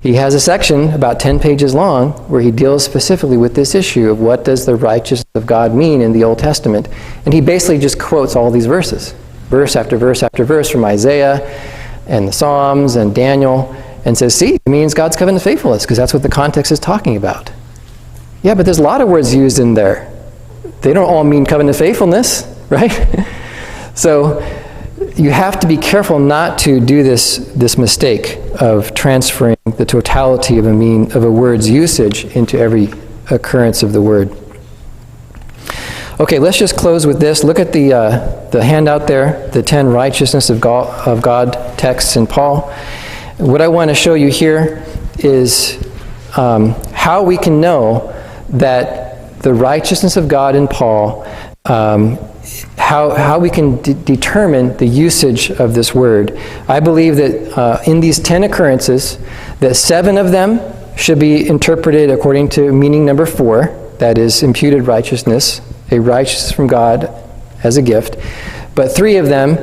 He has a section about 10 pages long where he deals specifically with this issue of what does the righteousness of God mean in the Old Testament. And he basically just quotes all these verses, verse after verse after verse from Isaiah and the Psalms and Daniel, and says, see, it means God's covenant faithfulness, because that's what the context is talking about. Yeah, but there's a lot of words used in there. They don't all mean covenant faithfulness, right? So you have to be careful not to do this mistake of transferring the totality of a word's usage into every occurrence of the word. Okay, let's just close with this. Look at the handout there, the 10 righteousness of God texts in Paul. What I want to show you here is how we can know that the righteousness of God in Paul, how we can determine the usage of this word. I believe that in these 10 occurrences, that 7 of them should be interpreted according to meaning number 4, that is imputed righteousness, a righteousness from God as a gift. But 3 of them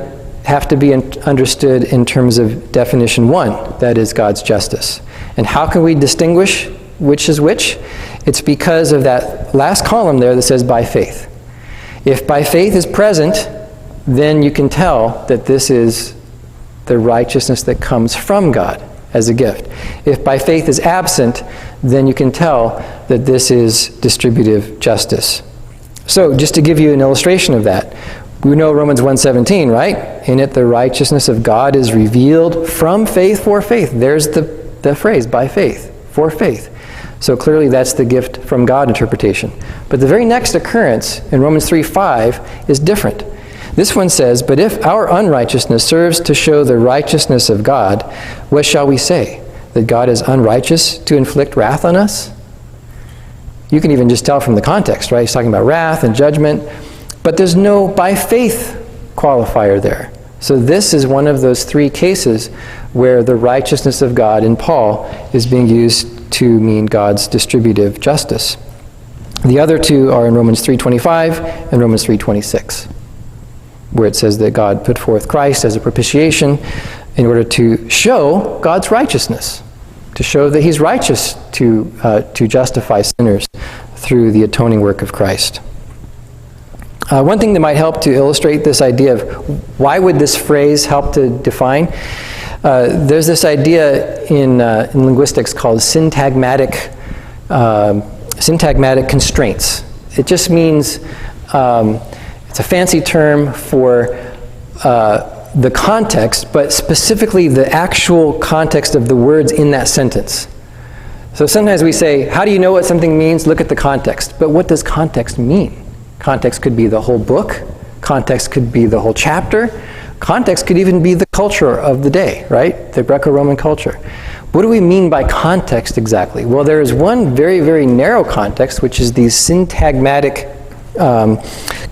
have to be understood in terms of definition 1, that is God's justice. And how can we distinguish which is which? It's because of that last column there that says by faith. If by faith is present, then you can tell that this is the righteousness that comes from God as a gift. If by faith is absent, then you can tell that this is distributive justice. So just to give you an illustration of that, we know Romans 1:17, right? In it the righteousness of God is revealed from faith for faith. There's the phrase, by faith, for faith. So clearly that's the gift from God interpretation. But the very next occurrence in Romans 3:5 is different. This one says, but if our unrighteousness serves to show the righteousness of God, what shall we say? That God is unrighteous to inflict wrath on us? You can even just tell from the context, right? He's talking about wrath and judgment. But there's no by faith qualifier there. So this is one of those 3 cases where the righteousness of God in Paul is being used to mean God's distributive justice. The other 2 are in Romans 3:25 and Romans 3:26, where it says that God put forth Christ as a propitiation in order to show God's righteousness, to show that he's righteous to justify sinners through the atoning work of Christ. One thing that might help to illustrate this idea of why would this phrase help to define, there's this idea in linguistics called syntagmatic constraints. It just means, it's a fancy term for the context, but specifically the actual context of the words in that sentence. So sometimes we say, how do you know what something means? Look at the context. But what does context mean? Context could be the whole book. Context could be the whole chapter. Context could even be the culture of the day, right? The Greco-Roman culture. What do we mean by context exactly? Well, there is one very, very narrow context, which is these syntagmatic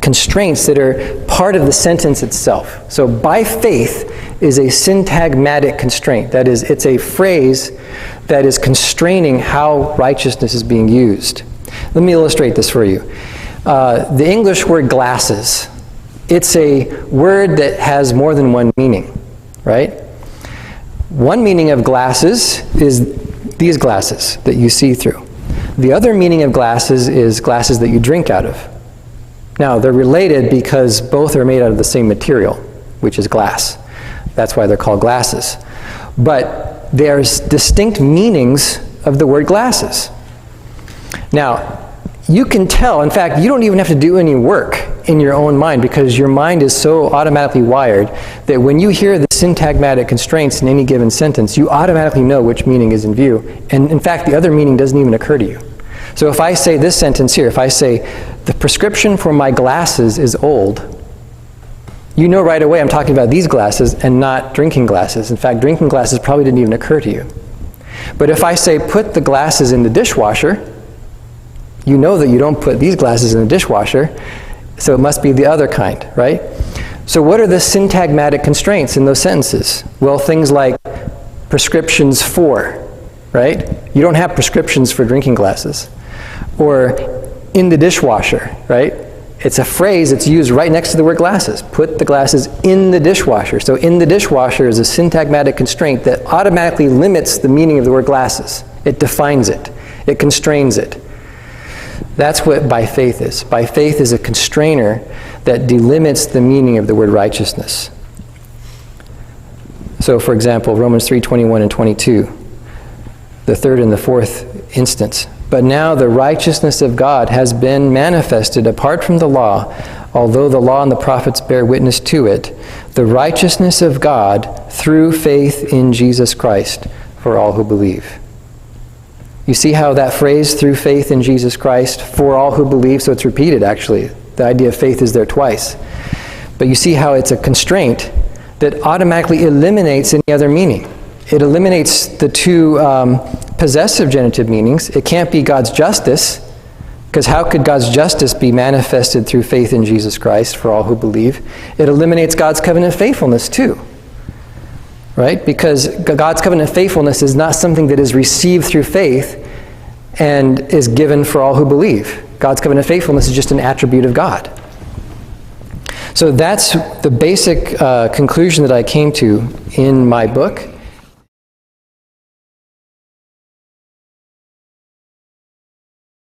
constraints that are part of the sentence itself. So by faith is a syntagmatic constraint. That is, it's a phrase that is constraining how righteousness is being used. Let me illustrate this for you. The English word glasses, it's a word that has more than one meaning, right? One meaning of glasses is these glasses that you see through. The other meaning of glasses is glasses that you drink out of. Now, they're related because both are made out of the same material, which is glass. That's why they're called glasses. But there's distinct meanings of the word glasses. Now, you can tell, in fact, you don't even have to do any work in your own mind because your mind is so automatically wired that when you hear the syntagmatic constraints in any given sentence, you automatically know which meaning is in view. And in fact, the other meaning doesn't even occur to you. So if I say this sentence here, if I say, the prescription for my glasses is old, you know right away I'm talking about these glasses and not drinking glasses. In fact, drinking glasses probably didn't even occur to you. But if I say, put the glasses in the dishwasher, you know that you don't put these glasses in the dishwasher, so it must be the other kind, right? So what are the syntagmatic constraints in those sentences? Well, things like prescriptions for, right? You don't have prescriptions for drinking glasses. Or in the dishwasher, right? It's a phrase that's used right next to the word glasses. Put the glasses in the dishwasher. So in the dishwasher is a syntagmatic constraint that automatically limits the meaning of the word glasses. It defines it. It constrains it. That's what by faith is. By faith is a constrainer that delimits the meaning of the word righteousness. So for example, Romans 3:21 and 22, the third and the fourth instance. But now the righteousness of God has been manifested apart from the law, although the law and the prophets bear witness to it, the righteousness of God through faith in Jesus Christ for all who believe. You see how that phrase, through faith in Jesus Christ, for all who believe, so it's repeated actually. The idea of faith is there twice. But you see how it's a constraint that automatically eliminates any other meaning. It eliminates the two possessive genitive meanings. It can't be God's justice, because how could God's justice be manifested through faith in Jesus Christ for all who believe? It eliminates God's covenant faithfulness too. Right? Because God's covenant faithfulness is not something that is received through faith and is given for all who believe. God's covenant faithfulness is just an attribute of God. So that's the basic conclusion that I came to in my book.